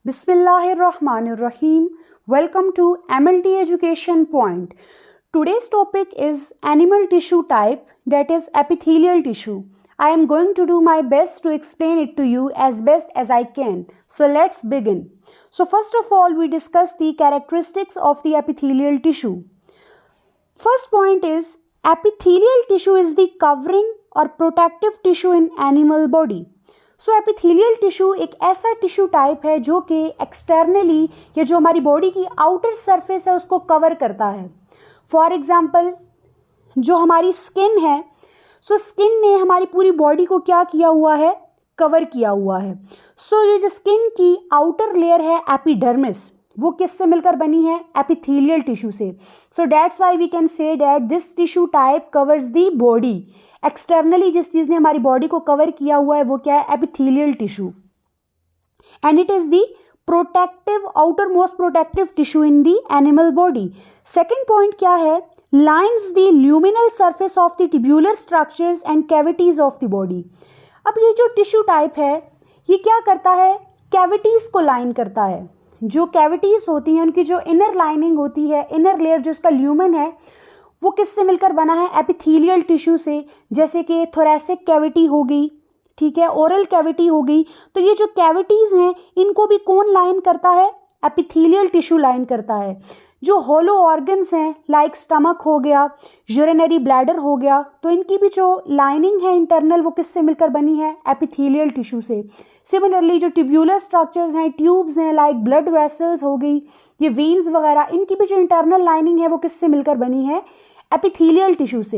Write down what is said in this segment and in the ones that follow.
Bismillahirrahmanirrahim. Welcome to MLT Education Point. Today's topic is animal tissue type, that is epithelial tissue. I am going to do my best to explain it to you as best as I can. So let's begin. So first of all, we discuss the characteristics of the epithelial tissue. First point is epithelial tissue is the covering or protective tissue in animal body. So epithelial tissue एक ऐसा tissue type है जो कि externally या जो हमारी body की outer surface है उसको कवर करता है. फॉर एग्जांपल जो हमारी स्किन है, सो स्किन ने हमारी पूरी बॉडी को क्या किया हुआ है, कवर किया हुआ है. सो ये जो स्किन की आउटर लेयर है एपिडर्मिस, वो किससे मिलकर बनी है, एपिथेलियल टिश्यू से. So that's why we can say that this tissue type covers the body. Externally जिस चीज़ ने हमारी बॉडी को कवर किया हुआ है वो क्या है, epithelial tissue. And it is the protective outer most protective tissue in the animal body. Second point क्या है, lines the luminal surface of the tubular structures and cavities of the body. अब ये जो टिश्यू टाइप है ये क्या करता है, कैविटीज़ को लाइन करता है. जो कैविटीज़ होती हैं उनकी जो इनर लाइनिंग होती है, इनर लेयर जो इसका ल्यूमेन है, वो किससे मिलकर बना है, एपिथेलियल टिश्यू से. जैसे कि थोरैसिक कैविटी हो गई, ठीक है, ओरल कैविटी हो गई. तो ये जो कैविटीज़ हैं इनको भी कौन लाइन करता है, एपिथेलियल टिश्यू लाइन करता है. जो होलो ऑर्गन्स हैं लाइक स्टमक हो गया, यूरिनरी ब्लैडर हो गया, तो इनकी भी जो लाइनिंग है इंटरनल वो किससे मिलकर बनी है, एपिथेलियल टिश्यू से. सिमिलरली जो ट्यूब्यूलर स्ट्रक्चर्स हैं, ट्यूब्स हैं लाइक ब्लड वेसल्स हो गई, ये वेन्स वगैरह, इनकी भी जो इंटरनल लाइनिंग है वो किससे मिलकर बनी है, एपिथेलियल टिश्यू से.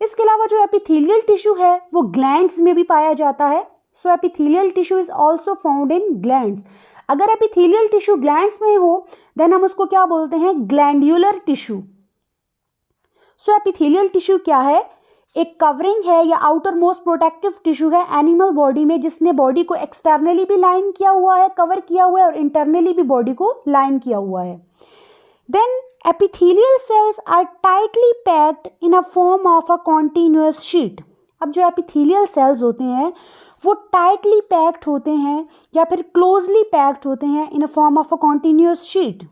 इसके अलावा जो एपिथेलियल टिश्यू है वो ग्लैंड्स में भी पाया जाता है. So epithelial tissue is also found in glands. अगर एपिथेलियल टिश्यू ग्लैंड्स में हो देन हम उसको क्या बोलते हैं, glandular tissue. So epithelial tissue क्या है, एक कवरिंग है या आउटर मोस्ट प्रोटेक्टिव टिश्यू है एनिमल बॉडी में, जिसने बॉडी को एक्सटर्नली भी लाइन किया हुआ है, कवर किया हुआ है, और इंटरनली भी बॉडी को लाइन किया हुआ है. Then epithelial cells are tightly packed in a form of a continuous sheet. अब जो epithelial cells होते हैं वो tightly packed होते हैं या फिर closely packed होते हैं in a form of a continuous sheet.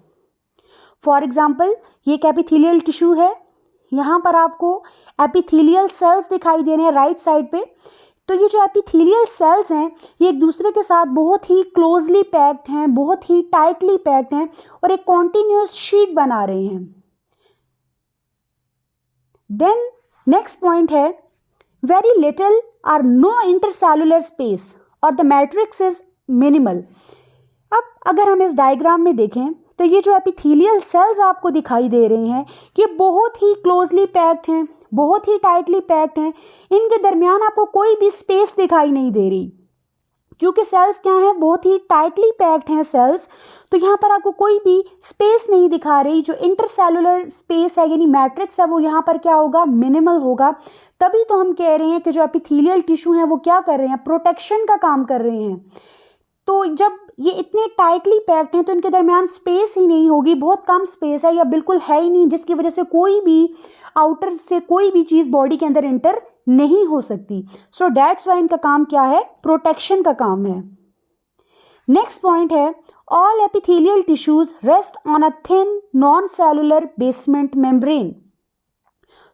For example, ये एक epithelial tissue है, यहाँ पर आपको epithelial cells दिखाई दे रहे हैं राइट साइड पे. तो ये जो एपिथेलियल सेल्स हैं ये एक दूसरे के साथ बहुत ही क्लोजली पैक्ड हैं, बहुत ही टाइटली पैक्ड हैं और एक कॉन्टिन्यूस शीट बना रहे हैं. देन नेक्स्ट पॉइंट है, very little or no intercellular space और द मैट्रिक्स इज मिनिमल. अब अगर हम इस डायग्राम में देखें तो ये जो एपिथेलियल सेल्स आपको दिखाई दे रहे हैं ये बहुत ही क्लोजली पैक्ड हैं, बहुत ही टाइटली पैक्ड हैं. इनके दरमियान आपको कोई भी स्पेस दिखाई नहीं दे रही क्योंकि सेल्स क्या हैं, बहुत ही टाइटली पैक्ड हैं सेल्स. तो यहाँ पर आपको कोई भी स्पेस नहीं दिखा रही. जो इंटरसेलुलर स्पेस है यानी मैट्रिक्स है वो यहाँ पर क्या होगा, मिनिमल होगा. तभी तो हम कह रहे हैं कि जो एपिथेलियल टिश्यू हैं वो क्या कर रहे हैं, प्रोटेक्शन का काम कर रहे हैं. तो जब ये इतने टाइटली पैक्ड हैं तो इनके दरमियान स्पेस ही नहीं होगी, बहुत कम स्पेस है या बिल्कुल है ही नहीं, जिसकी वजह से कोई भी आउटर से कोई भी चीज़ बॉडी के अंदर इंटर नहीं हो सकती. सो दैट्स वाई इनका काम क्या है, प्रोटेक्शन का काम है. नेक्स्ट पॉइंट है, all epithelial tissues rest on a thin non cellular basement membrane.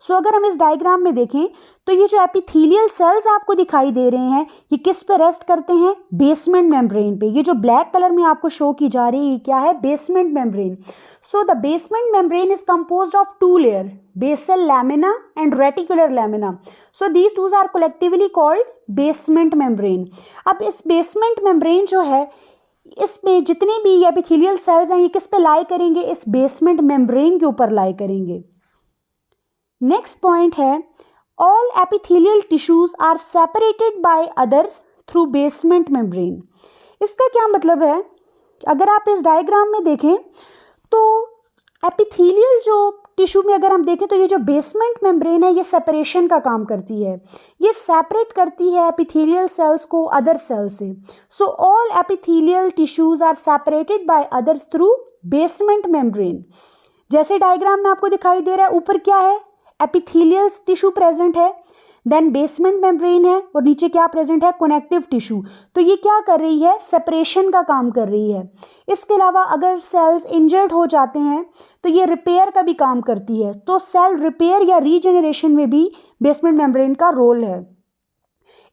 So अगर हम इस डायग्राम में देखें तो ये जो एपिथेलियल सेल्स आपको दिखाई दे रहे हैं ये किस पे रेस्ट करते हैं, बेसमेंट मेम्ब्रेन पे. ये जो ब्लैक कलर में आपको शो की जा रही है ये क्या है, basement membrane. So the basement membrane is composed of two layer, basal lamina and reticular lamina. So these twos are collectively called basement membrane. अब इस बेसमेंट मेम्ब्रेन जो है इसमें जितने भी एपिथेलियल सेल्स हैं ये किस पे लाई करेंगे, इस बेसमेंट मेम्ब्रेन के ऊपर लाई करेंगे. नेक्स्ट पॉइंट है, all epithelial tissues are separated by others through basement membrane. इसका क्या मतलब है, अगर आप इस डायग्राम में देखें तो एपिथेलियल जो टिश्यू में अगर हम देखें तो ये जो बेसमेंट मेम्ब्रेन है ये सेपरेशन का काम करती है, ये सेपरेट करती है एपिथेलियल सेल्स को अदर सेल्स से. So all epithelial tissues are separated by others through basement membrane. जैसे डायग्राम में आपको दिखाई दे रहा है ऊपर क्या है, एपिथेलियल टिश्यू प्रेजेंट है, देन बेसमेंट मेम्ब्रेन है और नीचे क्या प्रेजेंट है, कनेक्टिव टिश्यू। तो ये क्या कर रही है, सेपरेशन का काम कर रही है। इसके अलावा अगर सेल्स इंजर्ड हो जाते हैं तो ये रिपेयर का भी काम करती है। तो सेल रिपेयर या रीजेनरेशन में भी बेसमेंट मेम्ब्रेन का रोल है।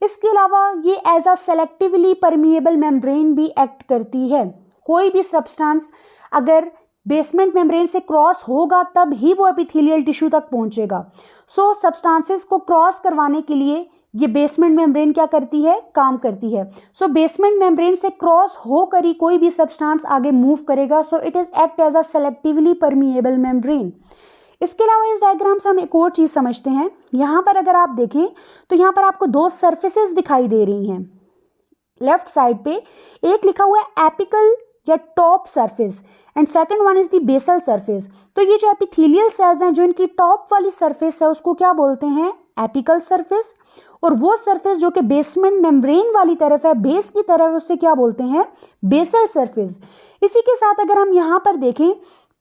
इसके अलावा ये as a selectively permeable membrane भी एक्ट करती है। कोई भी सब्सटेंस अगर बेसमेंट मेम्ब्रेन से क्रॉस होगा तब ही वो एपिथेलियल टिश्यू तक पहुंचेगा। सो सब्सटेंसेस को क्रॉस करवाने के लिए ये बेसमेंट मेम्ब्रेन क्या करती है, काम करती है। सो बेसमेंट मेम्ब्रेन से क्रॉस होकर ही कोई भी सब्सटेंस आगे मूव करेगा। So it is act as a selectively permeable membrane. इसके अलावा इस डायग्राम से हम एक और चीज समझते हैं। यहाँ पर अगर आप देखें तो यहाँ पर आपको दो सर्फेसेस दिखाई दे रही हैं। लेफ्ट साइड पे एक लिखा हुआ है एपिकल या top surface and second one is the basal surface. तो ये जो एपिथेलियल सेल्स हैं जो इनकी टॉप वाली सरफेस है उसको क्या बोलते हैं, एपिकल सरफेस। और वो सरफेस जो कि बेसमेंट मेम्ब्रेन वाली तरफ है, बेस की तरफ, उससे क्या बोलते हैं, बेसल सरफेस। इसी के साथ अगर हम यहाँ पर देखें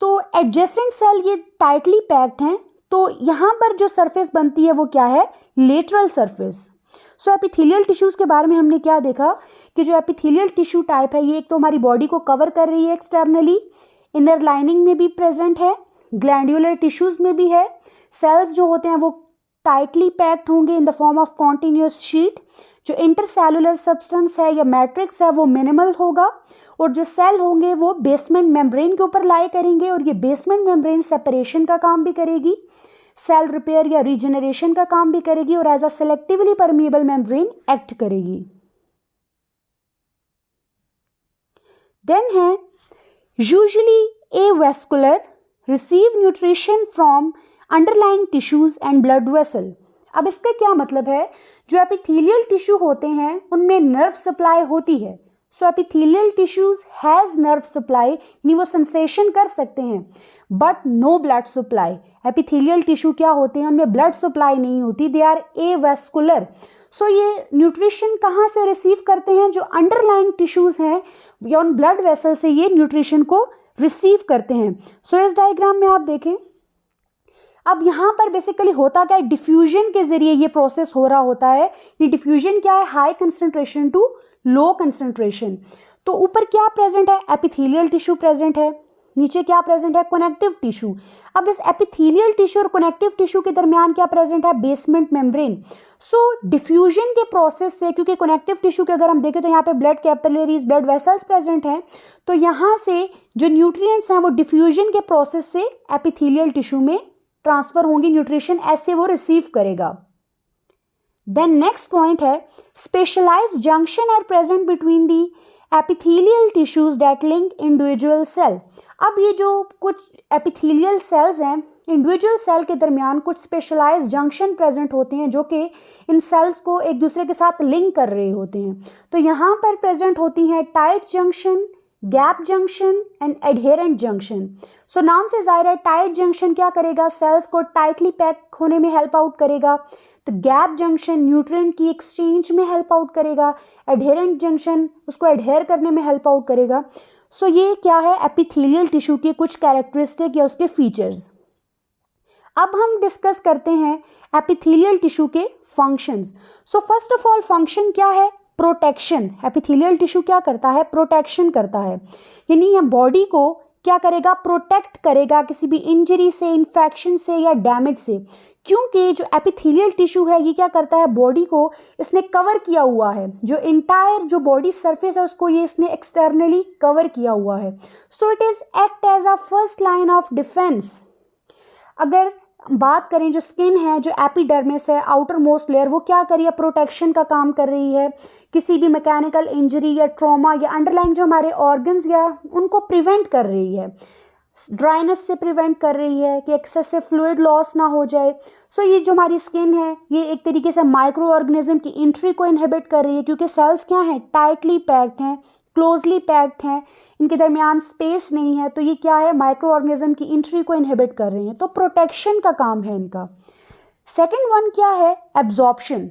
तो एडजेसेंट सेल ये टाइटली पैक्ड हैं। तो यहाँ पर जो सरफेस बनती है वो क्या है, लेटरल सरफेस। सो एपिथेलियल टिश्यूज के बारे में हमने क्या देखा कि जो एपिथेलियल टिश्यू टाइप है ये एक तो हमारी बॉडी को कवर कर रही है एक्सटर्नली, इनर लाइनिंग में भी प्रेजेंट है, ग्लैंडुलर टिश्यूज में भी है। सेल्स जो होते हैं वो टाइटली पैक्ड होंगे in the form of continuous sheet. जो इंटरसेलुलर सब्सटेंस है या मैट्रिक्स है वो मिनिमल होगा और जो सेल होंगे वो बेसमेंट मेम्ब्रेन के ऊपर लाई करेंगे और ये बेसमेंट मेम्ब्रेन सेपरेशन का काम भी करेगी, सेल रिपेयर या रीजनरेशन का काम भी करेगी और as a selectively permeable membrane act करेगी। देन है usually avascular, receive nutrition from underlying tissues and blood vessel. अब इसका क्या मतलब है, जो एपिथेलियल टिश्यू होते हैं उनमें नर्व सप्लाई होती है। So epithelial tissues has nerve supply, यानी वो सेंसेशन कर सकते हैं, but no blood supply. Epithelial tissue क्या होते हैं, उनमें ब्लड सप्लाई नहीं होती, दे आर एवास्कुलर। सो ये न्यूट्रिशन कहाँ से रिसीव करते हैं, जो अंडरलाइंग टिश्यूज हैं या उन ब्लड वेसल से ये न्यूट्रिशन को रिसीव करते हैं। सो इस डायग्राम में आप देखें, अब यहाँ पर बेसिकली होता क्या है, डिफ्यूजन के जरिए ये प्रोसेस हो रहा होता है। ये डिफ्यूजन क्या है, high concentration to low concentration. तो ऊपर क्या प्रेजेंट है, एपिथेलियल टिश्यू प्रेजेंट है, नीचे क्या प्रेजेंट है, कनेक्टिव टिश्यू। अब इस एपिथेलियल टिश्यू और कनेक्टिव टिश्यू के दरमियान क्या प्रेजेंट है, बेसमेंट मेम्ब्रेन। सो डिफ्यूजन के प्रोसेस से, क्योंकि कनेक्टिव टिश्यू के अगर हम देखें तो यहाँ पे blood capillaries, blood vessels present हैं, तो यहाँ से जो न्यूट्रिएंट्स हैं वो डिफ्यूजन के प्रोसेस से एपिथेलियल टिश्यू में ट्रांसफर होंगी, न्यूट्रिशन ऐसे वो रिसीव करेगा। देन नेक्स्ट पॉइंट है, specialised junction are present between the epithelial tissues that link individual cell. अब ये जो कुछ एपिथेलियल सेल्स हैं, इंडिविजुअल सेल के दरमियान कुछ स्पेशलाइज्ड जंक्शन प्रेजेंट होते हैं जो कि इन सेल्स को एक दूसरे के साथ लिंक कर रहे होते हैं। तो यहाँ पर प्रेजेंट होती हैं tight junction, gap junction and adherent junction. So नाम से जाहिर है टाइट जंक्शन क्या करेगा, सेल्स को टाइटली पैक होने में हेल्प आउट करेगा। तो गैप जंक्शन न्यूट्रिएंट की एक्सचेंज में हेल्प आउट करेगा, एडहेरेंट जंक्शन उसको एडहेयर करने में हेल्प आउट करेगा। सो ये क्या है, एपिथेलियल टिश्यू के कुछ कैरेक्टरिस्टिक या उसके फीचर्स। अब हम डिस्कस करते हैं एपिथेलियल टिश्यू के functions. So first of all function क्या है, प्रोटेक्शन। एपिथेलियल टिश्यू क्या करता है, प्रोटेक्शन करता है, यानी ये बॉडी को क्या करेगा, प्रोटेक्ट करेगा किसी भी इंजरी से, इन्फेक्शन से या डैमेज से। क्योंकि जो एपिथेलियल टिश्यू है ये क्या करता है, बॉडी को इसने कवर किया हुआ है, जो इंटायर जो बॉडी सरफेस है उसको ये इसने एक्सटर्नली कवर किया हुआ है। So it is act as a first line of defence. अगर बात करें जो स्किन है, जो एपिडर्मिस है, आउटर मोस्ट लेयर, वो क्या कर रही है, प्रोटेक्शन का काम कर रही है, किसी भी मैकेनिकल इंजरी या ट्रॉमा या अंडरलाइन जो हमारे ऑर्गन्स या उनको प्रिवेंट कर रही है, ड्राइनेस से प्रिवेंट कर रही है कि एक्सेसिव फ्लूइड लॉस ना हो जाए। सो ये जो हमारी स्किन है ये एक तरीके से माइक्रो ऑर्गेनिज्म की एंट्री को इनहिबिट कर रही है, क्योंकि सेल्स क्या हैं, टाइटली पैक्ड हैं, क्लोजली पैक्ड हैं, इनके दरमियान स्पेस नहीं है। तो ये क्या है, माइक्रो ऑर्गेनिज्म की एंट्री को इनहिबिट कर रहे हैं, तो प्रोटेक्शन का काम है इनका। सेकेंड वन क्या है, absorption.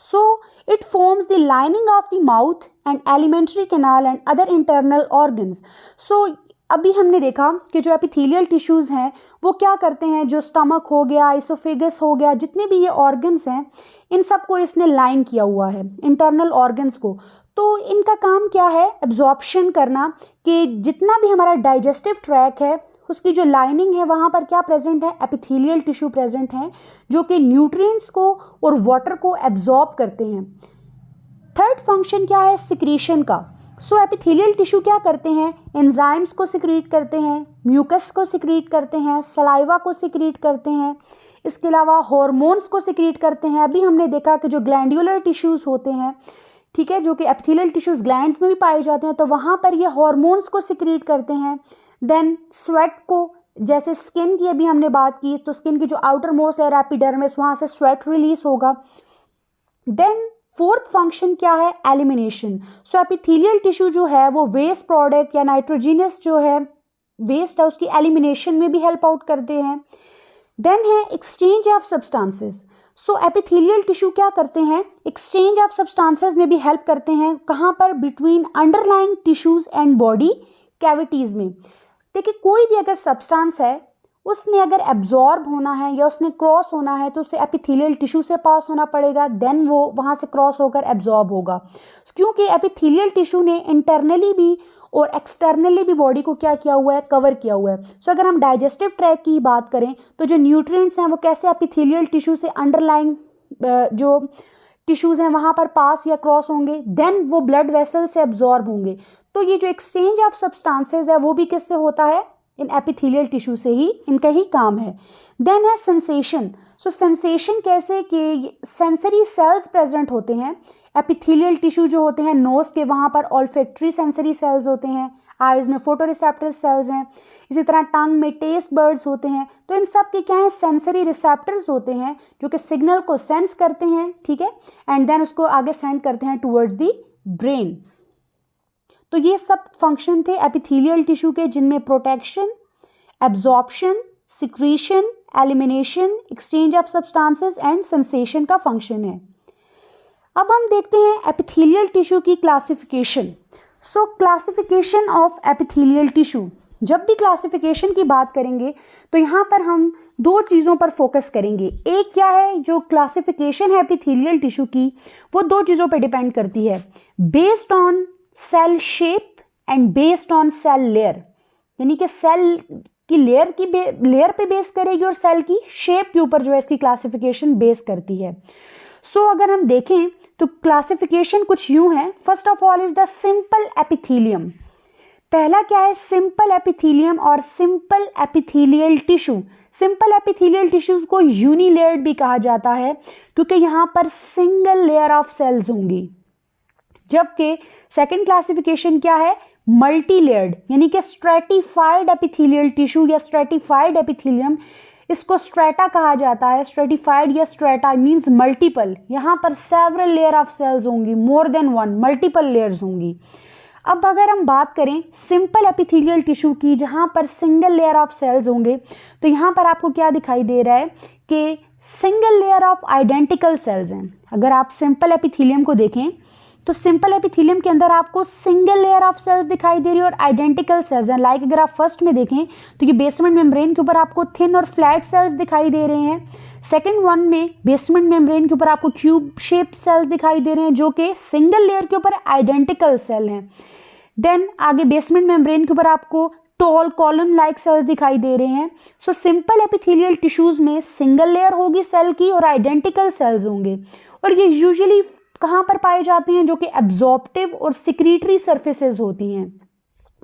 So it forms the lining of the mouth and alimentary canal and other internal organs. So अभी हमने देखा कि जो एपिथेलियल टिश्यूज़ हैं वो क्या करते हैं, जो स्टमक हो गया, इसोफेगस हो गया, जितने भी ये ऑर्गन्स हैं इन सब को इसने लाइन किया हुआ है, इंटरनल ऑर्गन्स को। तो इनका काम क्या है, एब्जॉर्प्शन करना, कि जितना भी हमारा डाइजेस्टिव ट्रैक है उसकी जो लाइनिंग है वहाँ पर क्या प्रेजेंट है, एपिथेलियल टिश्यू प्रेजेंट हैं जो कि न्यूट्रिएंट्स को और वाटर को एब्जॉर्ब करते हैं। थर्ड फंक्शन क्या है, सिक्रीशन का। सो एपिथेलियल टिश्यू क्या करते हैं, एंजाइम्स को सिक्रीट करते हैं, म्यूकस को सिक्रीट करते हैं, सलाइवा को सिक्रीट करते हैं, इसके अलावा हार्मोन्स को सिक्रीट करते हैं। अभी हमने देखा कि जो ग्लैंडुलर टिश्यूज़ होते हैं, ठीक है, जो कि एपिथेलियल टिश्यूज़ ग्लैंड्स में भी पाए जाते हैं, तो वहाँ पर ये हार्मोन्स को सिक्रीट करते हैं। देन स्वेट को, जैसे स्किन की अभी हमने बात की, तो स्किन की जो आउटर मोस्ट लेयर एपिडर्मिस, वहाँ से स्वेट रिलीज होगा। देन फोर्थ फंक्शन क्या है, एलिमिनेशन। सो एपिथेलियल टिश्यू जो है वो वेस्ट प्रोडक्ट या नाइट्रोजिनस जो है वेस्ट है उसकी एलिमिनेशन में भी हेल्प आउट करते हैं। देन है exchange of substances. So epithelial tissue क्या करते हैं, एक्सचेंज ऑफ सब्सटेंसेस में भी हेल्प करते हैं। कहाँ पर, between underlying tissues and body cavities में। देखिए कोई भी अगर सब्सटेंस है उसने अगर एब्जॉर्ब होना है या उसने क्रॉस होना है तो उसे एपिथेलियल टिश्यू से पास होना पड़ेगा, देन वो वहाँ से क्रॉस होकर एब्जॉर्ब होगा। क्योंकि एपिथेलियल टिश्यू ने इंटरनली भी और एक्सटर्नली भी बॉडी को क्या किया हुआ है, कवर किया हुआ है। सो अगर हम डाइजेस्टिव ट्रैक की बात करें तो जो न्यूट्रिएंट्स हैं वो कैसे एपिथेलियल टिश्यू से अंडरलाइंग जो टिश्यूज़ हैं वहाँ पर पास या क्रॉस होंगे, देन वो ब्लड वेसल से एब्जॉर्ब होंगे। तो ये जो एक्सचेंज ऑफ सब्सटेंसेस है वो भी किससे होता है, इन एपिथेलियल टिश्यू से ही, इनका ही काम है। देन है सेंसेशन। सो सेंसेशन कैसे, कि सेंसरी सेल्स प्रेजेंट होते हैं एपिथेलियल टिश्यू जो होते हैं नोज के, वहाँ पर ऑल्फैक्टरी सेंसरी सेल्स होते हैं, आइज में फोटोरिसेप्टर सेल्स हैं, इसी तरह टंग में टेस्ट बर्ड्स होते हैं। तो इन सब के क्या है, सेंसरी रिसेप्टर्स होते हैं जो कि सिग्नल को सेंस करते हैं, ठीक है, एंड देन उसको आगे सेंड करते हैं टूवर्ड्स द ब्रेन। तो ये सब फंक्शन थे एपिथेलियल टिश्यू के, जिनमें protection, absorption, secretion, elimination, exchange of substances and sensation का फंक्शन है। अब हम देखते हैं एपिथेलियल टिश्यू की classification. So classification of epithelial tissue, जब भी क्लासिफिकेशन की बात करेंगे तो यहाँ पर हम दो चीज़ों पर फोकस करेंगे। एक क्या है, जो क्लासिफिकेशन है एपिथेलियल टिश्यू की वो दो चीज़ों पर डिपेंड करती है, based on sale shape and based on sale layer. यानी कि सेल की लेयर पे बेस करेगी और सेल की शेप के ऊपर जो है इसकी क्लासिफिकेशन बेस करती है। सो अगर हम देखें तो क्लासिफिकेशन कुछ यूं है। First of all is the simple epithelium. पहला क्या है, सिंपल एपिथेलियम और simple epithelial tissue. Simple epithelial tissues को यूनिलेयर्ड भी कहा जाता है क्योंकि यहाँ पर सिंगल लेयर ऑफ सेल्स होंगी। जबकि सेकंड क्लासिफिकेशन क्या है, मल्टी लेयर्ड, यानी कि स्ट्रेटिफाइड एपिथेलियल टिश्यू या स्ट्रेटिफाइड एपिथेलियम, इसको स्ट्रेटा कहा जाता है। स्ट्रेटिफाइड या स्ट्रेटा मींस मल्टीपल, यहाँ पर सेवरल लेयर ऑफ सेल्स होंगी, मोर देन वन, मल्टीपल लेयर्स होंगी। अब अगर हम बात करें सिंपल एपिथेलियल टिश्यू की, जहाँ पर सिंगल लेयर ऑफ सेल्स होंगे, तो यहाँ पर आपको क्या दिखाई दे रहा है कि single layer of identical cells हैं। अगर आप सिंपल एपिथेलियम को देखें तो सिंपल एपिथेलियम के अंदर आपको सिंगल लेयर ऑफ सेल्स दिखाई दे रही है और आइडेंटिकल सेल्स हैं। लाइक अगर आप फर्स्ट में देखें तो ये बेसमेंट मेम्ब्रेन के ऊपर आपको थिन और फ्लैट सेल्स दिखाई दे रहे हैं। सेकंड वन में बेसमेंट मेम्ब्रेन के ऊपर आपको क्यूब शेप सेल्स दिखाई दे रहे हैं जो कि सिंगल लेयर के ऊपर आइडेंटिकल सेल हैं। देन आगे बेसमेंट मेम्ब्रेन के ऊपर आपको टॉल कॉलम लाइक सेल्स दिखाई दे रहे हैं। सो सिंपल एपिथेलियल टिश्यूज में सिंगल लेयर होगी सेल की और आइडेंटिकल सेल्स होंगे, और ये यूजुअली कहाँ पर पाए जाते हैं, जो कि एब्जॉर्प्टिव और सिक्रीटरी सरफेसेस होती हैं।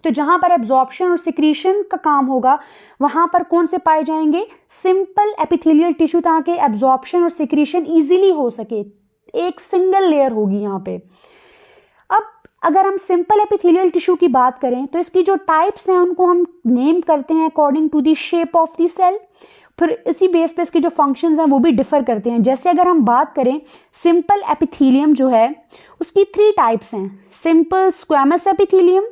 तो जहाँ पर एब्जॉर्प्शन और सिक्रीशन का काम होगा वहाँ पर कौन से पाए जाएंगे, सिंपल एपिथेलियल टिश्यू, ताकि एब्जॉर्प्शन और सिक्रीशन इजीली हो सके। एक सिंगल लेयर होगी यहाँ पे। अब अगर हम सिंपल एपिथेलियल टिश्यू की बात करें तो इसकी जो टाइप्स हैं उनको हम नेम करते हैं according to the shape of the cell. फिर इसी बेस पे इसके जो फंक्शंस हैं वो भी डिफर करते हैं। जैसे अगर हम बात करें सिंपल एपिथेलियम जो है उसकी 3 टाइप्स हैं, simple squamous epithelium,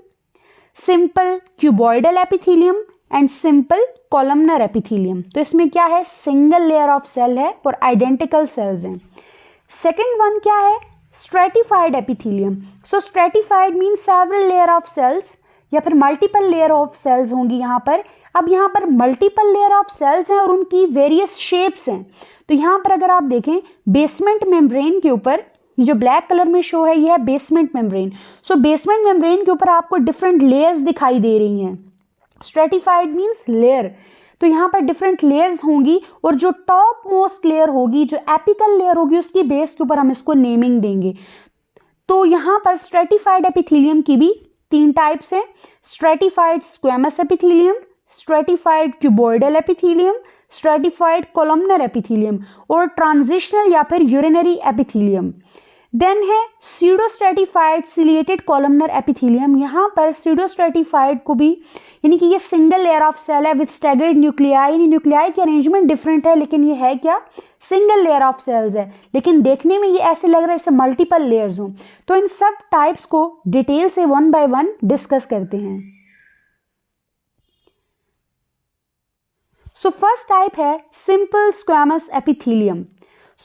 simple cuboidal epithelium and simple columnar epithelium. तो इसमें क्या है, सिंगल लेयर ऑफ सेल है और आइडेंटिकल सेल्स हैं। सेकेंड वन क्या है, stratified epithelium. So stratified means several layer of cells, या फिर मल्टीपल लेयर ऑफ सेल्स होंगी यहाँ पर। अब यहाँ पर मल्टीपल लेयर ऑफ सेल्स हैं और उनकी वेरियस शेप्स हैं। तो यहाँ पर अगर आप देखें बेसमेंट मेम्ब्रेन के ऊपर, जो ब्लैक कलर में शो है ये है बेसमेंट मेम्ब्रेन। सो बेसमेंट मेम्ब्रेन के ऊपर आपको डिफरेंट लेयर्स दिखाई दे रही हैं। स्ट्रेटिफाइड मीन्स लेयर, तो यहाँ पर डिफरेंट लेयर्स होंगी और जो टॉप मोस्ट लेयर होगी, जो एपिकल लेयर होगी, उसकी बेस के ऊपर हम इसको नेमिंग देंगे। तो यहाँ पर स्ट्रेटिफाइड एपिथेलियम की भी 3 टाइप्स हैं, stratified squamous epithelium, stratified cuboidal epithelium, stratified columnar epithelium और ट्रांजिशनल या फिर यूरिनरी एपिथेलियम। देन है स्यूडोस्ट्रेटिफाइड सिलिएटेड कोलमनर एपिथेलियम। यहाँ पर स्यूडोस्ट्रेटिफाइड को भी, यानी कि ये सिंगल लेयर ऑफ सेल है विद स्टैगर्ड न्यूक्लियाई, न्यूक्लियाई की अरेंजमेंट डिफरेंट है, लेकिन ये है क्या, सिंगल लेयर ऑफ सेल्स है, लेकिन देखने में ये ऐसे लग रहा है जैसे मल्टीपल लेयर्स हों। तो इन सब टाइप्स को डिटेल से 1 बाय 1 डिस्कस करते हैं। सो फर्स्ट टाइप है simple squamous epithelium.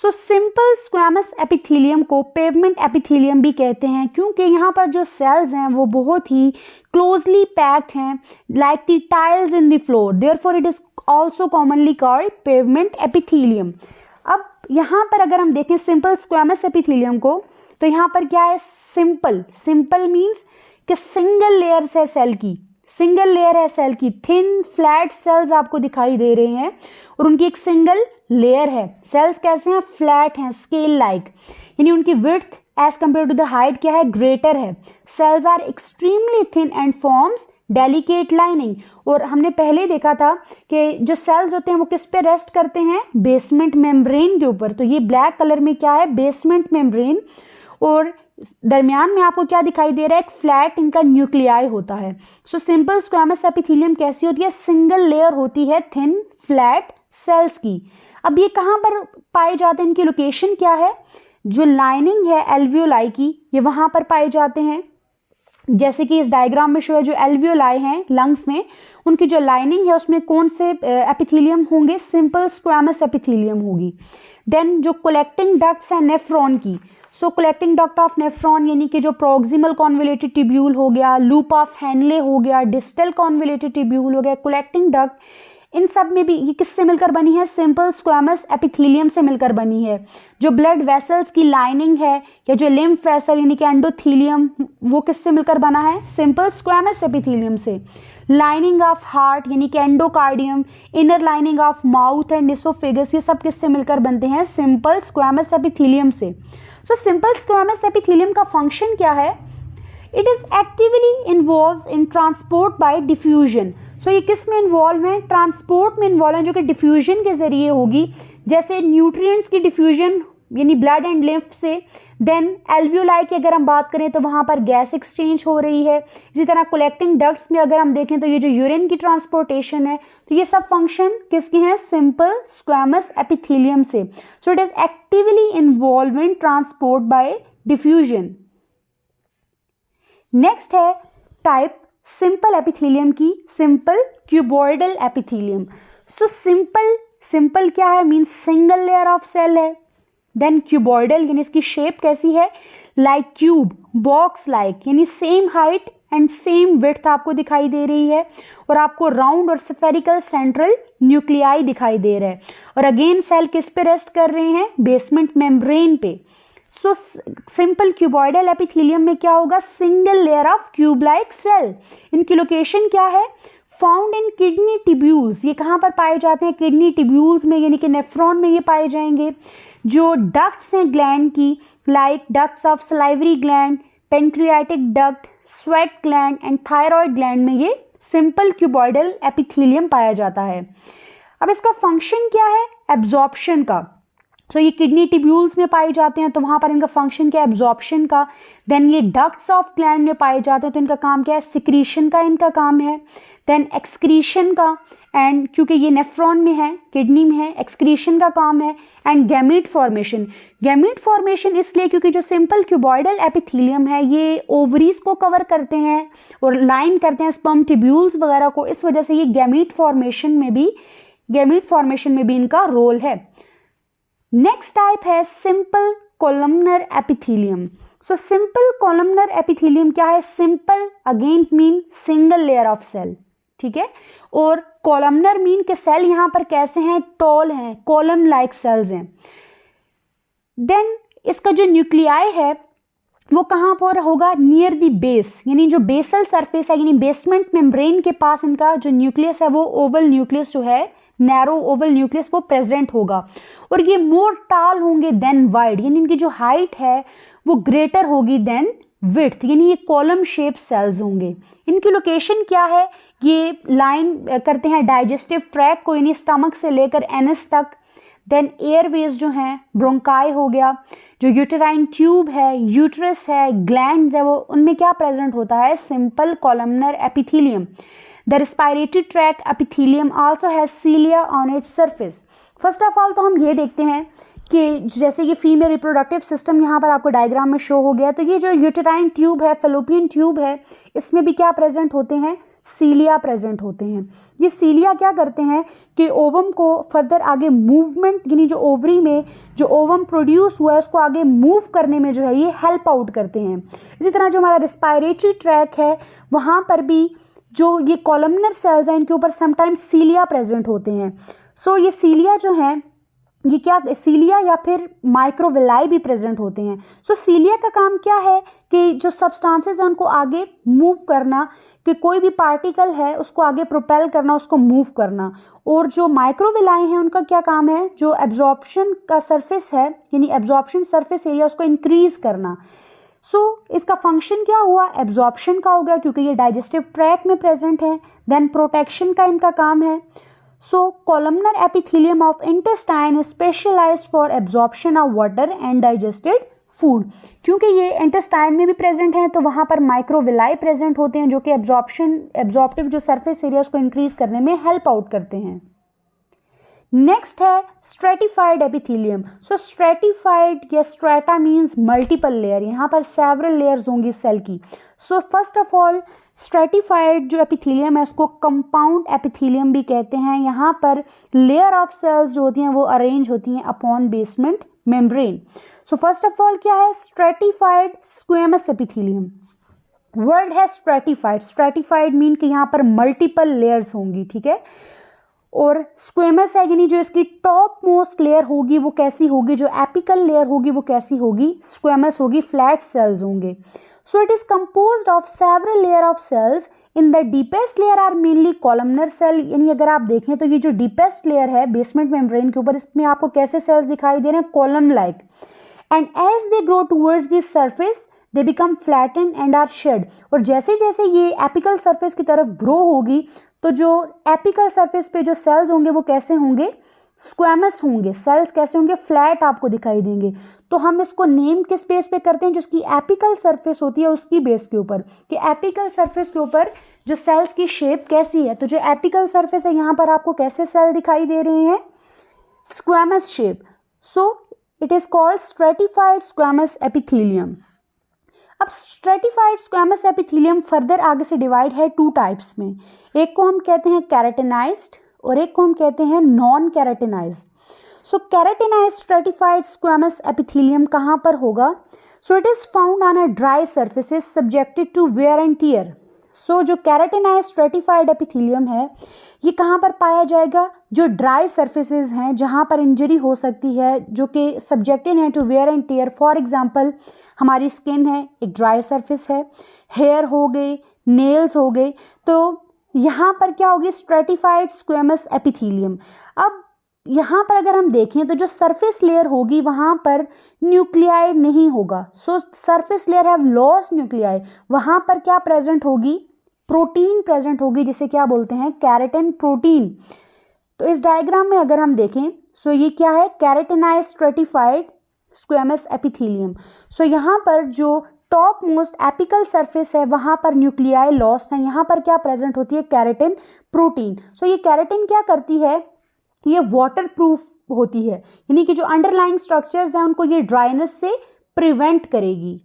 So simple squamous epithelium को पेवमेंट एपिथेलियम भी कहते हैं, क्योंकि यहाँ पर जो सेल्स हैं वो बहुत ही क्लोजली पैक्ड हैं, like the tiles in the floor, therefore it is also commonly called pavement epithelium. अब यहाँ पर अगर हम देखें सिंपल स्क्वेमस एपिथेलियम को, तो यहाँ पर क्या है, सिंपल, सिंपल मीन्स कि सिंगल लेयर्स है सेल की, सिंगल लेयर है सेल की, थिन फ्लैट सेल्स आपको दिखाई दे रहे हैं और उनकी एक सिंगल लेयर है। सेल्स कैसे हैं, फ्लैट हैं, स्केल लाइक, यानी उनकी width as compare to the height क्या है, ग्रेटर है। Cells are extremely thin and forms delicate lining. और हमने पहले देखा था कि जो सेल्स होते हैं वो किस पे रेस्ट करते हैं, बेसमेंट मेम्ब्रेन के ऊपर। तो ये ब्लैक कलर में क्या है, बेसमेंट मेम्ब्रेन, और दरमियान में आपको क्या दिखाई दे रहा है, एक फ्लैट इनका न्यूक्लियाई होता है। सो सिंपल स्क्वेमस एपिथेलियम कैसी होती है, सिंगल लेयर होती है थिन फ्लैट सेल्स की। अब ये कहाँ पर पाए जाते हैं, इनकी लोकेशन क्या है, जो लाइनिंग है एल्वियोलाई की, ये वहाँ पर पाए जाते हैं। जैसे कि इस डायग्राम में शो है, जो एल्वियोलाई हैं लंग्स में, उनकी जो लाइनिंग है उसमें कौन से एपिथेलियम होंगे, सिंपल स्क्वेमस एपिथेलियम होगी। देन जो कलेक्टिंग डक्ट्स है नेफ्रॉन की, सो कलेक्टिंग डक्ट ऑफ नेफ्रॉन यानी कि जो प्रोक्सिमल कॉन्वोल्यूटेड ट्यूब्यूल हो गया, लूप ऑफ हेनले हो गया, डिस्टल कॉन्वोल्यूटेड ट्यूब्यूल हो गया, कलेक्टिंग डक्ट, इन सब में भी ये किससे मिलकर बनी है, सिंपल स्क्वेमस एपिथेलियम से मिलकर बनी है। जो ब्लड वेसल्स की लाइनिंग है या जो लिम्फ वेसल यानी कि एंडोथीलियम, वो किससे मिलकर बना है, सिंपल स्क्वेमस एपिथेलियम से। लाइनिंग ऑफ हार्ट यानी कि endocardium, inner lining of mouth and oesophagus, ये सब किससे मिलकर बनते हैं, सिंपल स्क्वेमस एपिथेलियम से। सो सिंपल स्क्वेमस एपिथेलियम का फंक्शन क्या है, it is actively involve in transport by diffusion. So ये किस में इन्वॉल्व है, ट्रांसपोर्ट में इन्वॉल्व है, जो कि डिफ्यूजन के जरिए होगी, जैसे न्यूट्रिएंट्स की डिफ्यूजन यानी ब्लड एंड लिम्फ से। देन एल्वियोलाई की अगर हम बात करें तो वहाँ पर गैस एक्सचेंज हो रही है। इसी तरह कलेक्टिंग डक्ट्स में अगर हम देखें तो ये जो यूरिन की ट्रांसपोर्टेशन है, तो ये सब फंक्शन किसके हैं, सिंपल स्क्वेमस एपिथेलियम से। So it is actively involve in transport by diffusion. Next है टाइप सिंपल एपिथेलियम की, simple cuboidal epithelium. So simple क्या है, means single layer of cell है। देन क्यूबॉइडल यानी इसकी शेप कैसी है, लाइक क्यूब, बॉक्स लाइक, यानी same height and same width आपको दिखाई दे रही है, और आपको राउंड और स्फेरिकल सेंट्रल न्यूक्लियाई दिखाई दे रहा है। और अगेन सेल किस पे रेस्ट कर रहे हैं, बेसमेंट मेम्ब्रेन पे। सो सिंपल क्यूबॉइडल एपिथेलियम में क्या होगा, single layer of cube like cell. इनकी लोकेशन क्या है, फाउंड इन किडनी टिब्यूल्स। ये कहाँ पर पाए जाते हैं, किडनी टिब्यूल्स में, यानी कि नेफ्रॉन में ये पाए जाएंगे। जो डक्ट्स हैं ग्लैंड की, like ducts of salivary gland, pancreatic duct, sweat gland and thyroid gland में ये सिंपल क्यूबॉइडल एपिथेलियम पाया जाता है। अब इसका फंक्शन क्या है, एब्जॉर्प्शन का। सो ये किडनी टिब्यूल्स में पाए जाते हैं, तो वहाँ पर इनका फंक्शन क्या है, एब्जॉर्प्शन का। देन ये डक्ट्स ऑफ ग्लैंड में पाए जाते हैं, तो इनका काम क्या है, सिक्रीशन का इनका काम है। देन एक्सक्रीशन का, एंड क्योंकि ये नेफ्रॉन में है, किडनी में है, एक्सक्रीशन का काम है। And gamete formation, gamete formation इसलिए क्योंकि जो सिंपल क्यूबॉइडल एपिथेलियम है ये ओवरीज को कवर करते हैं और लाइन करते हैं स्पर्म टिब्यूल्स वगैरह को, इस वजह से ये गैमीट फॉर्मेशन में भी इनका रोल है। नेक्स्ट टाइप है simple columnar epithelium. So simple columnar epithelium क्या है? Simple again mean single layer of cell, ठीक है, और कॉलमनर मीन के सेल यहाँ पर कैसे हैं? टॉल हैं, कॉलम लाइक सेल्स हैं। देन इसका जो न्यूक्लियाई है वो कहाँ पर होगा? नियर द बेस, यानी जो बेसल सरफेस है, यानी बेसमेंट मेम्ब्रेन के पास इनका जो न्यूक्लियस है वो ओवल न्यूक्लियस जो है, नैरो ओवल न्यूक्लियस वो प्रेजेंट होगा। और ये मोर टाल होंगे देन वाइड, यानी इनकी जो हाइट है वो ग्रेटर होगी देन विड्थ, यानी ये कॉलम शेप सेल्स होंगे। इनकी लोकेशन क्या है? ये लाइन करते हैं डाइजेस्टिव ट्रैक को, यानी स्टमक से लेकर एनस तक। देन एयरवेज जो हैं, ब्रोंकाई हो गया, जो यूटेराइन ट्यूब है, यूट्रस है, ग्लैंड्स है, वो उनमें क्या प्रेजेंट होता है? Simple columnar epithelium. The respiratory tract epithelium also has cilia on its surface. First of all तो हम ये देखते हैं कि जैसे ये फीमेल रिप्रोडक्टिव सिस्टम यहाँ पर आपको डायग्राम में शो हो गया, तो ये जो यूटेराइन ट्यूब है, फेलोपियन ट्यूब है, इसमें भी क्या प्रेजेंट होते हैं? सीलिया प्रेजेंट होते हैं। ये सीलिया क्या करते हैं कि ओवम को फर्दर आगे मूवमेंट, यानी जो ओवरी में जो ओवम प्रोड्यूस हुआ है उसको आगे मूव करने में जो है ये हेल्प आउट करते हैं। इसी तरह जो हमारा रेस्पिरेटरी ट्रैक है वहाँ पर भी जो ये कॉलमनर सेल्स हैं इनके ऊपर समटाइम्स सीलिया प्रेजेंट होते हैं। सो ये सीलिया जो हैं ये क्या, सीलिया या फिर माइक्रोविलाई भी प्रेजेंट होते हैं। सो सीलिया का काम क्या है कि जो सब्सटेंसेस हैं उनको आगे मूव करना, कि कोई भी पार्टिकल है उसको आगे प्रोपेल करना, उसको मूव करना। और जो माइक्रोविलाई हैं उनका क्या काम है? जो एब्जॉर्प्शन का सरफेस है, यानी एब्जॉर्प्शन सरफेस एरिया, उसको इंक्रीज करना। इसका फंक्शन क्या हुआ? एब्जॉर्प्शन का हो गया, क्योंकि ये डाइजेस्टिव ट्रैक में प्रेजेंट है। देन प्रोटेक्शन का इनका काम है। Columnar epithelium of intestine is specialized for absorption of water and digested food। क्योंकि ये इंटेस्टाइन में भी प्रेजेंट हैं तो वहाँ पर माइक्रोविलाई प्रेजेंट होते हैं जो कि एब्जॉर्प्टिव जो सरफेस एरिया उसको इंक्रीज करने में हेल्प आउट करते हैं। नेक्स्ट है स्ट्रेटिफाइड एपिथेलियम। स्ट्रेटिफाइड या स्ट्रेटा मीन्स मल्टीपल लेयर, यहाँ पर सेवरल लेयर्स होंगी सेल की। फर्स्ट ऑफ ऑल स्ट्रेटिफाइड जो एपिथेलियम है उसको कंपाउंड एपिथेलियम भी कहते हैं। यहाँ पर लेयर ऑफ सेल्स जो होती हैं वो अरेंज होती हैं upon basement membrane. First of all क्या है? Stratified squamous epithelium. वर्ड है स्ट्रेटिफाइड, स्ट्रेटिफाइड मीन कि यहाँ पर मल्टीपल लेयर्स होंगी, ठीक है। और स्क्वेमस है यानी जो इसकी टॉप मोस्ट लेयर होगी वो कैसी होगी? जो एपिकल लेयर होगी वो कैसी होगी? स्क्वेमस होगी, फ्लैट सेल्स होंगे। So it is composed of several layer of cells. In the deepest layer are mainly columnar cell, यानी अगर आप देखें तो ये जो डीपेस्ट लेयर है बेसमेंट मेम्ब्रेन के ऊपर, इसमें आपको कैसे सेल्स दिखाई दे रहे हैं? Column like. And as they grow towards this surface they become flattened and are shed. और जैसे जैसे ये एपिकल सरफेस की तरफ ग्रो होगी तो जो एपिकल सरफेस पे जो सेल्स होंगे वो कैसे होंगे? स्क्वेमस होंगे। सेल्स कैसे होंगे? फ्लैट आपको दिखाई देंगे। तो हम इसको नेम किस बेस पे करते हैं? जिसकी एपिकल सरफेस होती है उसकी बेस के ऊपर, कि एपिकल सरफेस के ऊपर जो सेल्स की शेप कैसी है। तो जो एपिकल सरफेस है यहाँ पर आपको कैसे सेल दिखाई दे रहे हैं? Squamous shape. So it is called stratified squamous epithelium. अब स्ट्रेटिफाइड स्क्वेमस एपिथेलियम फर्दर आगे से डिवाइड है टू टाइप्स में। एक को हम कहते हैं कैराटिनाइज्ड और एक को हम कहते हैं non keratinised. Keratinised stratified squamous epithelium कहाँ पर होगा? It is found on a dry surfaces subjected to wear and tear. जो कैराटिनाइज्ड स्ट्रेटिफाइड एपिथेलियम है ये कहाँ पर पाया जाएगा? जो ड्राई सर्फेसेस हैं जहाँ पर इंजरी हो सकती है, जो कि सब्जेक्टेड हैं to wear and tear. For example हमारी स्किन है, एक ड्राई सरफेस है, हेयर हो गए, नेल्स हो गए, तो यहाँ पर क्या होगी? Stratified squamous epithelium. अब यहाँ पर अगर हम देखें तो जो सरफेस लेयर होगी वहाँ पर न्यूक्लियाई नहीं होगा। Surface layer have lost nuclei. वहाँ पर क्या प्रेजेंट होगी? प्रोटीन प्रेजेंट होगी, जिसे क्या बोलते हैं? Keratin protein. तो इस डायग्राम में अगर हम देखें ये क्या है? कैराटिनाइज्ड स्ट्रेटिफाइड स्क्वेमस एपिथेलियम। यहाँ पर जो टॉप मोस्ट एपिकल सरफेस है वहाँ पर न्यूक्लियाई लॉस्ट है। यहाँ पर क्या प्रेजेंट होती है? Keratin protein. ये कैराटिन क्या करती है? ये वाटर प्रूफ होती है, यानी कि जो अंडरलाइंग स्ट्रक्चर्स हैं उनको ये ड्राइनेस से प्रिवेंट करेगी।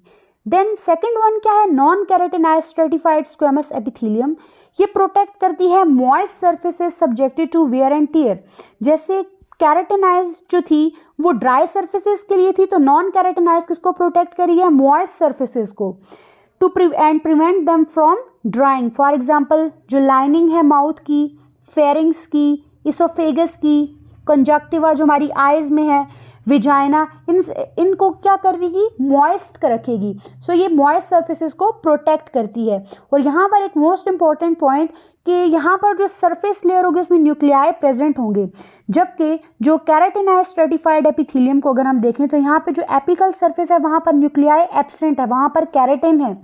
देन सेकंड वन क्या है? Non keratinized stratified squamous epithelium. ये प्रोटेक्ट करती है moist surfaces subjected to wear and tear. जैसे कैरेटिनाइज जो थी वो ड्राई सर्फेसिस के लिए थी, तो नॉन कैरेटिनाइज किसको प्रोटेक्ट करी है? मॉइस्ट सर्फेसिस को, to prevent them from drying. For example जो लाइनिंग है माउथ की, फेरिंग्स की, इसोफेगस की, कंजक्टिवा जो हमारी आइज में है, विजाइना, इनको क्या करेगी? मॉइस्ट रखेगी। सो ये मॉइस्ट सर्फेसिस को प्रोटेक्ट करती है। और यहाँ पर एक मोस्ट इंपॉर्टेंट पॉइंट कि यहाँ पर जो सरफेस लेयर होगी उसमें न्यूक्लियाई प्रेजेंट होंगे, जबकि जो कैरेटिनाइज स्ट्रेटिफाइड एपिथेलियम को अगर हम देखें तो यहाँ पे जो एपिकल सरफेस है वहाँ पर न्यूक्लियाई एब्सेंट है, वहाँ पर कैरेटिन है।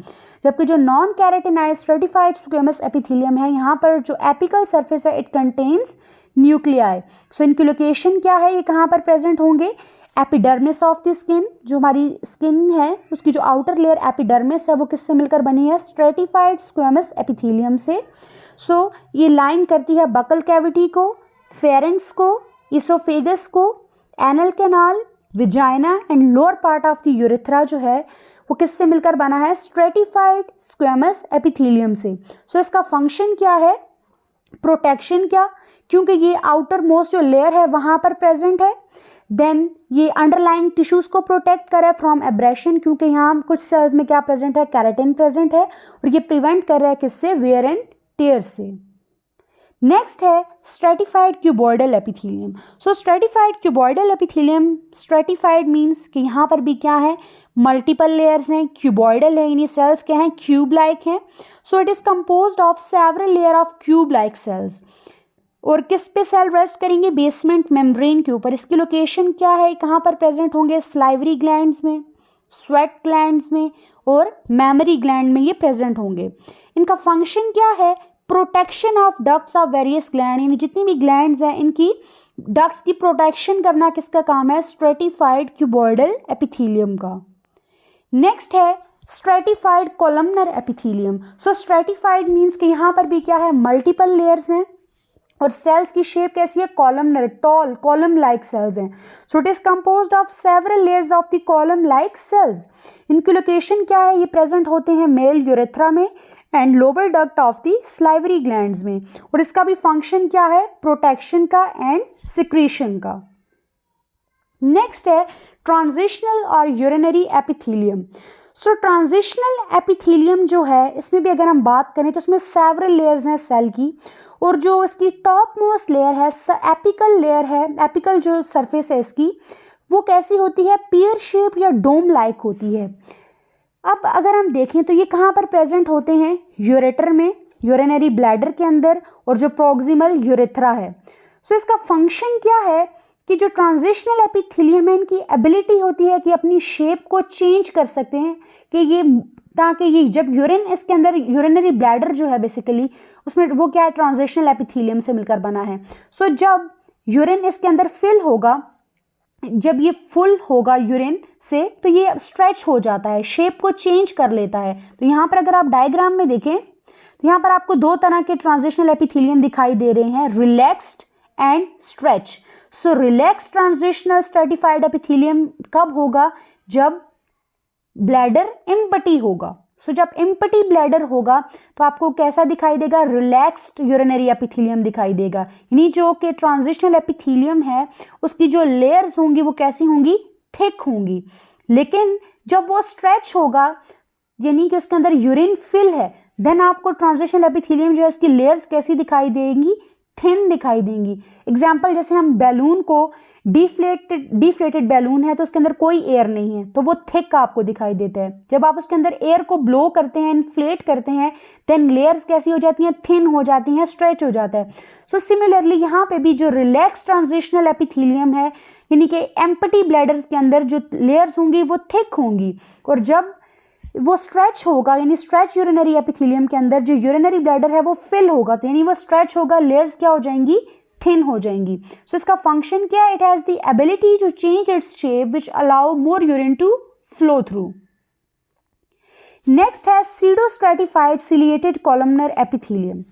जबकि जो non keratinised stratified squamous epithelium है, यहाँ पर जो एपिकल सरफेस है इट कंटेन्स न्यूक्लियाई। सो इनकी लोकेशन क्या है? ये कहाँ पर प्रेजेंट होंगे? एपिडर्मिस ऑफ द स्किन, जो हमारी स्किन है उसकी जो आउटर लेयर एपिडर्मिस है वो किससे मिलकर बनी है? स्ट्रेटिफाइड स्क्वेमस एपिथेलियम से। सो ये लाइन करती है बकल कैविटी को, फेरिंग्स को, इसोफेगस को, anal canal, vagina and lower part of the urethra जो है वो किससे मिलकर बना है? स्ट्रेटिफाइड स्क्वेमस एपिथेलियम से। सो इसका फंक्शन क्या है? प्रोटेक्शन। क्या? क्योंकि ये आउटर मोस्ट जो लेयर है वहाँ पर प्रेजेंट है। देन ये अंडरलाइंग टिश्यूज को प्रोटेक्ट करे फ्रॉम एब्रेशन, क्योंकि यहाँ कुछ सेल्स में क्या प्रेजेंट है? कैरेटिन प्रेजेंट है, और ये प्रिवेंट कर रहा है किससे? वेयर एंड टेयर से। नेक्स्ट है stratified cuboidal epithelium. So stratified cuboidal epithelium, stratified means कि यहाँ पर भी क्या है? मल्टीपल लेयर्स हैं, क्यूबॉइडल है, यानी सेल्स क्या हैं? क्यूब लाइक हैं। So it is composed of several layer of cube like cells. और किस पे सेल रेस्ट करेंगे? बेसमेंट मेम्ब्रेन के ऊपर। इसकी लोकेशन क्या है? कहाँ पर प्रेजेंट होंगे? स्लाइवरी ग्लैंड्स में, स्वेट ग्लैंड्स में और मैमरी ग्लैंड में ये प्रेजेंट होंगे। इनका फंक्शन क्या है? Protection of ducts of various gland, यानी जितनी भी ग्लैंड्स हैं इनकी डक्ट्स की प्रोटेक्शन करना किसका काम है? स्ट्रेटिफाइड क्यूबॉइडल एपिथेलियम का। नेक्स्ट है stratified columnar epithelium. So stratified means कि यहाँ पर भी क्या है? मल्टीपल लेयर्स हैं और सेल्स की शेप कैसी है? Columnar, tall column like cells हैं। So it is composed of several layers of the column like cells. इनकी लोकेशन क्या है? ये प्रेजेंट होते हैं मेल यूरेथ्रा में and lower duct of the salivary glands में। और इसका भी फंक्शन क्या है? प्रोटेक्शन का एंड सिक्रीशन का। नेक्स्ट है ट्रांजिशनल और urinary epithelium. So transitional epithelium जो है इसमें भी अगर हम बात करें तो इसमें सेवरल लेयर्स हैं सेल की, और जो इसकी टॉप मोस्ट लेयर है, एपिकल लेयर है, एपिकल जो सरफेस है इसकी वो कैसी होती है? पीयर शेप या डोम लाइक होती है। अब अगर हम देखें तो ये कहाँ पर प्रेजेंट होते हैं? यूरेटर में, यूरिनरी ब्लैडर के अंदर, और जो प्रोक्सिमल यूरेथ्रा है। सो इसका फंक्शन क्या है कि जो ट्रांजिशनल एपिथेलियम है इनकी एबिलिटी होती है कि अपनी शेप को चेंज कर सकते हैं, कि ये ताकि ये जब यूरिन इसके अंदर, यूरिनरी ब्लैडर जो है बेसिकली उसमें वो क्या है? ट्रांजिशनल एपिथेलियम से मिलकर बना है। सो जब यूरिन इसके अंदर फिल होगा, जब ये फुल होगा यूरिन से तो ये स्ट्रेच हो जाता है, शेप को चेंज कर लेता है। तो यहाँ पर अगर आप डायग्राम में देखें तो यहाँ पर आपको दो तरह के ट्रांजिशनल एपिथेलियम दिखाई दे रहे हैं, relaxed and stretch. So relax transitional stratified epithelium कब होगा? जब ब्लैडर एम्प्टी होगा। सो जब एम्प्टी ब्लैडर होगा तो आपको कैसा दिखाई देगा? रिलैक्स्ड यूरिनरी एपिथेलियम दिखाई देगा। यानी जो कि ट्रांजिशनल एपिथेलियम है उसकी जो लेयर्स होंगी वो कैसी होंगी? थिक होंगी। लेकिन जब वो स्ट्रेच होगा, यानी कि उसके अंदर यूरिन फिल है, देन आपको ट्रांजिशनल एपिथेलियम जो है उसकी लेयर्स कैसी दिखाई देंगी? थिन दिखाई देंगी। एग्जाम्पल जैसे हम बैलून को डिफ्लेटेड बैलून है तो उसके अंदर कोई एयर नहीं है तो वो थिक आपको दिखाई देता है। जब आप उसके अंदर एयर को ब्लो करते हैं, इन्फ्लेट करते हैं, देन लेयर्स कैसी हो जाती हैं? थिन हो जाती हैं, स्ट्रेच हो जाता है। सो सिमिलरली यहाँ पे भी जो रिलैक्स ट्रांजिशनल एपिथेलियम है, यानी कि एम्प्टी ब्लैडर्स के अंदर जो लेयर्स होंगी वो थिक होंगी, और जब वो स्ट्रेच होगा, यानी स्ट्रेच यूरिनरी एपिथेलियम के अंदर जो यूरिनरी ब्लैडर है वो फिल होगा, तो यानी वो स्ट्रेच होगा, लेयर्स क्या हो जाएंगी? थिन हो जाएंगी। सो इसका फंक्शन क्या है? It has the ability to change its shape which allow more urine to flow through. Next है pseudo stratified ciliated columnar epithelium.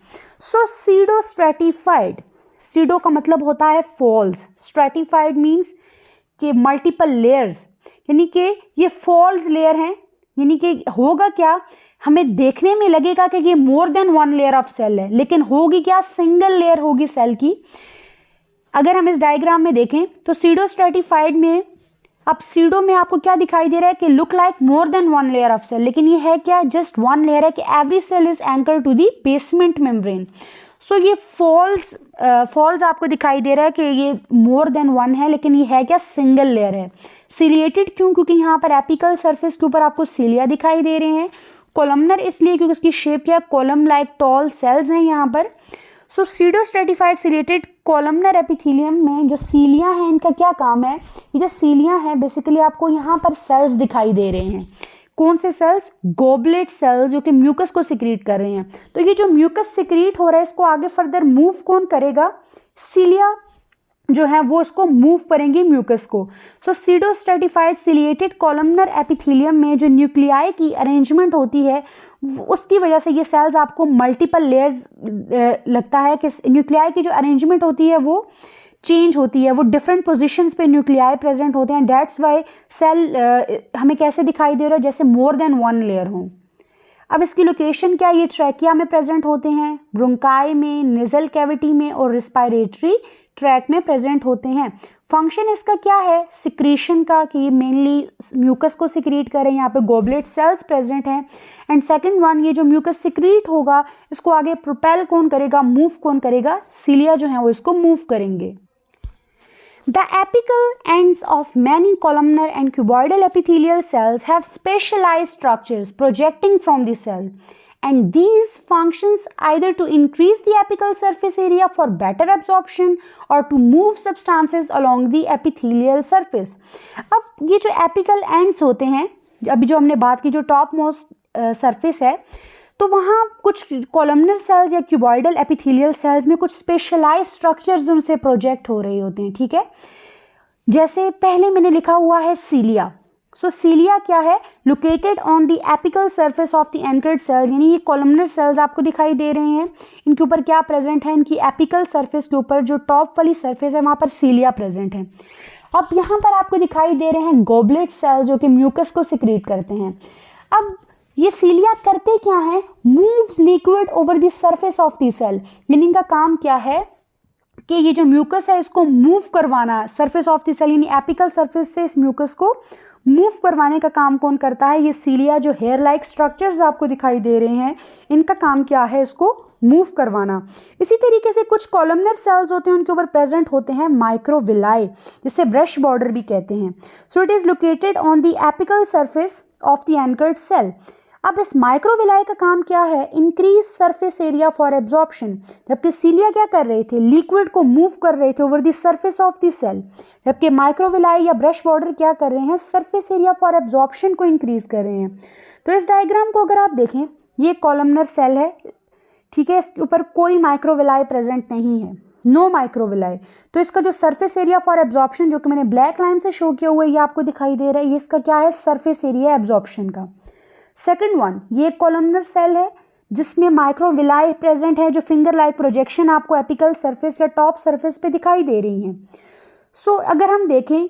So pseudo stratified, pseudo का मतलब होता है फॉल्स, स्ट्रेटिफाइड मीन्स के मल्टीपल लेयर्स, यानी कि ये फॉल्स लेयर हैं। यानी कि होगा क्या? हमें देखने में लगेगा कि ये more than one layer of cell है, लेकिन होगी क्या? सिंगल लेयर होगी सेल की। अगर हम इस डायग्राम में देखें तो सीडो स्ट्रेटिफाइड में, अब सीडो में आपको क्या दिखाई दे रहा है कि look like more than one layer of cell, लेकिन ये है क्या, जस्ट वन लेयर है कि every cell is anchor to the basement membrane. So ये फॉल्स आपको दिखाई दे रहा है कि ये मोर देन वन है, लेकिन ये है क्या, सिंगल लेयर है। सिलिएटेड क्यों, क्योंकि यहाँ पर एपिकल सरफेस के ऊपर आपको सीलिया दिखाई दे रहे हैं। कोलमनर इसलिए क्योंकि इसकी शेप क्या है, कॉलम लाइक टॉल सेल्स हैं यहाँ पर। So pseudo stratified ciliated columnar epithelium में जो सीलिया हैं, इनका क्या काम है, ये जो सीलिया हैं बेसिकली आपको यहाँ पर सेल्स दिखाई दे रहे हैं। कौन से सेल्स, गोबलेट सेल्स, जो कि म्यूकस को सिक्रीट कर रहे हैं। तो ये जो म्यूकस सिक्रीट हो रहा है इसको आगे फर्दर मूव कौन करेगा, सीलिया जो है वो इसको मूव करेंगे म्यूकस को। So pseudo stratified ciliated columnar epithelium में जो न्यूक्लियाई की अरेंजमेंट होती है उसकी वजह से ये सेल्स आपको मल्टीपल लेयर्स लगता है कि न्यूक्लियाई की जो अरेंजमेंट होती है वो चेंज होती है, वो डिफरेंट पोजीशंस पे न्यूक्लियाई प्रेजेंट होते हैं। डेट्स वाई सेल हमें कैसे दिखाई दे रहा है, जैसे मोर देन वन लेयर हो। अब इसकी लोकेशन क्या, ये ट्रैकिया में प्रेजेंट होते हैं, ब्रोंकाई में, नेजल कैविटी में और रिस्पायरेटरी ट्रैक में प्रेजेंट होते हैं। फंक्शन इसका क्या है, सिक्रीशन का, कि ये मेनली म्यूकस को सिक्रीट करें। यहाँ पे गोबलेट सेल्स प्रेजेंट हैं। एंड सेकंड वन, ये जो म्यूकस सिक्रीट होगा इसको आगे प्रोपेल कौन करेगा, मूव कौन करेगा, सीलिया जो है वो इसको मूव करेंगे। The apical ends of many columnar and cuboidal epithelial cells have specialized structures projecting from the cell, and these functions either to increase the apical surface area for better absorption or to move substances along the epithelial surface. अब ये जो apical ends होते हैं, अभी जो हमने बात की, जो टॉप मोस्ट सरफेस है, तो वहाँ कुछ कॉलमनर सेल्स या क्यूबॉइडल एपिथेलियल सेल्स में कुछ स्पेशलाइज स्ट्रक्चर्स उनसे प्रोजेक्ट हो रहे होते हैं, ठीक है। जैसे पहले मैंने लिखा हुआ है सीलिया। सो सीलिया क्या है, located on the apical surface of the anchored cell, यानी ये कॉलमनर सेल्स आपको दिखाई दे रहे हैं। इनके ऊपर क्या प्रेजेंट है, इनकी एपिकल सरफेस के ऊपर जो टॉप वाली सरफेस है वहाँ पर सीलिया प्रेजेंट है। अब यहाँ पर आपको दिखाई दे रहे हैं गोबलेट सेल्स जो कि म्यूकस को सिक्रीट करते हैं। अब ये सीलिया करते क्या है, moves liquid over the surface of the cell, यानी इनका काम क्या है कि ये जो म्यूकस है इसको मूव करवाना सरफेस ऑफ द सेल, यानी एपिकल सरफेस से इस म्यूकस को मूव करवाने का काम कौन करता है, ये सीलिया। जो हेयर लाइक स्ट्रक्चर्स आपको दिखाई दे रहे हैं इनका काम क्या है, इसको मूव करवाना। इसी तरीके से कुछ कॉलमनर सेल्स होते हैं, उनके ऊपर प्रेजेंट होते हैं माइक्रोविलाई, जिसे ब्रश बॉर्डर भी कहते हैं। So it is located on the apical surface of the anchored cell. अब इस माइक्रोविलाई का काम क्या है, increase surface area for absorption. जबकि सीलिया क्या कर रहे थे, लिक्विड को मूव कर रहे थे over the surface of the cell, जबकि माइक्रोविलाई या ब्रश बॉर्डर क्या कर रहे हैं, सरफेस एरिया फॉर एब्जॉर्प्शन को इंक्रीज कर रहे हैं। तो इस डायग्राम को अगर आप देखें, ये कॉलमनर सेल है, ठीक है, इसके ऊपर कोई माइक्रोविलाई प्रेजेंट नहीं है, नो माइक्रोविलाई। तो इसका जो सरफेस एरिया फॉर एब्जॉर्प्शन जो कि मैंने ब्लैक लाइन से शो किया हुआ है ये आपको दिखाई दे रहा है, ये इसका क्या है, सरफेस एरिया एब्जॉर्प्शन का। सेकंड वन, ये कॉलमनर सेल है जिसमें माइक्रोविलाई प्रेजेंट है, जो फिंगर लाइक प्रोजेक्शन आपको एपिकल सरफेस या टॉप सरफेस पे दिखाई दे रही हैं। सो अगर हम देखें,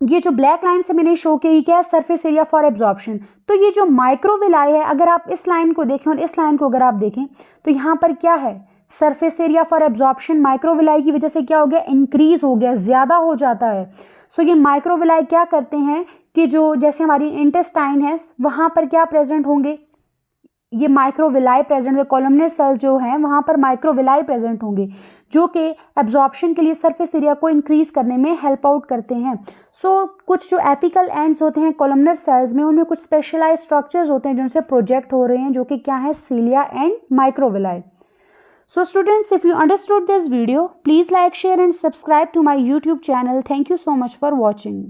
ये जो ब्लैक लाइन से मैंने शो की क्या है, सरफेस एरिया फॉर एब्जॉर्प्शन। तो ये जो माइक्रोविलाई है, अगर आप इस लाइन को देखें और इस लाइन को अगर आप देखें तो यहाँ पर क्या है, surface area for absorption microvilli की वजह से क्या हो गया, इंक्रीज हो गया, ज़्यादा हो जाता है। सो ये माइक्रोविलाई क्या करते हैं कि जो जैसे हमारी इंटेस्टाइन है वहाँ पर क्या प्रेजेंट होंगे, ये माइक्रोविलाई प्रेजेंट, कॉलमनर सेल्स जो हैं वहाँ पर माइक्रोविलाई प्रेजेंट होंगे जो कि एब्जॉर्प्शन के लिए सरफेस एरिया को इंक्रीज करने में हेल्प आउट करते हैं। सो कुछ जो एपिकल एंड्स होते हैं कॉलमनर सेल्स में, उनमें कुछ स्पेशलाइज स्ट्रक्चर्स होते हैं जिनसे प्रोजेक्ट हो रहे हैं, जो कि क्या है, cilia and microvilli. So students, if you understood this video, please like, share and subscribe to my YouTube channel. Thank you so much for watching.